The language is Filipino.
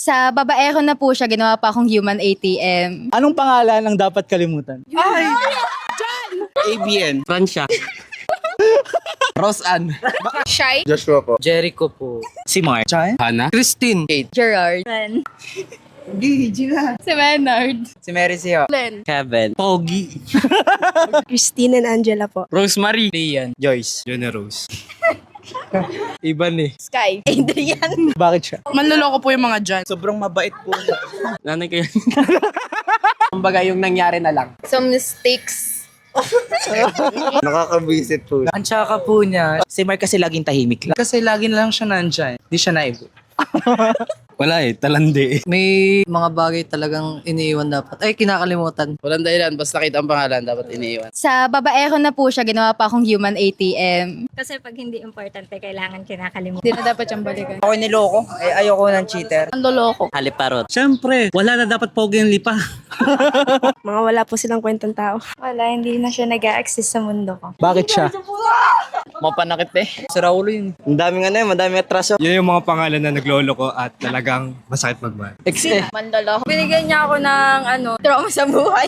Sa babaero na po siya, ginawa pa akong human ATM. Anong pangalan ang dapat kalimutan? ABN. Francia. Rose Ann. Shy? Joshua po. Jericho po. Si Mark. Chay? Hannah. Christine. Gerard. Si Maynard. Si Mary Sio. Kevin. Pogi. Christine and Angela po. Rosemary. Lian. Joyce. Jonah Rose. Iban eh. Sky. Adrian. Bakit siya? Manloloko po yung mga dyan. Sobrang mabait po siya. Nanay ko yan. Kumbaga yung nangyari na lang. Some mistakes. Nakakabisit po. Ang tsaka po niya, si Mark kasi laging tahimik lang. Kasi lagi na lang siya nandyan. Di siya naibo. Wala eh. Talandi. May mga bagay talagang iniiwan dapat. Ay, kinakalimutan. Walang dahilan. Basta kita ang pangalan, dapat iniiwan. Sa babaero na po siya, ginawa pa akong human ATM. Kasi pag hindi importante, kailangan kinakalimutan. Hindi na dapat siyang balikan. Ako niloko. Ayoko ng cheater. Ang loloko. Haliparot. Siyempre. Wala na dapat pogi yung lipa. Mga wala po silang kwentang tao. Wala, hindi na siya nag-a-exist sa mundo ko. Bakit siya? Mapanakit eh. Si Raulo yun. Ang daming madaming atraso. Yun yung mga pangalan na nagloloko at talagang masakit magmahal. Ex eh. Mandala. Binigyan niya ako ng trauma sa buhay.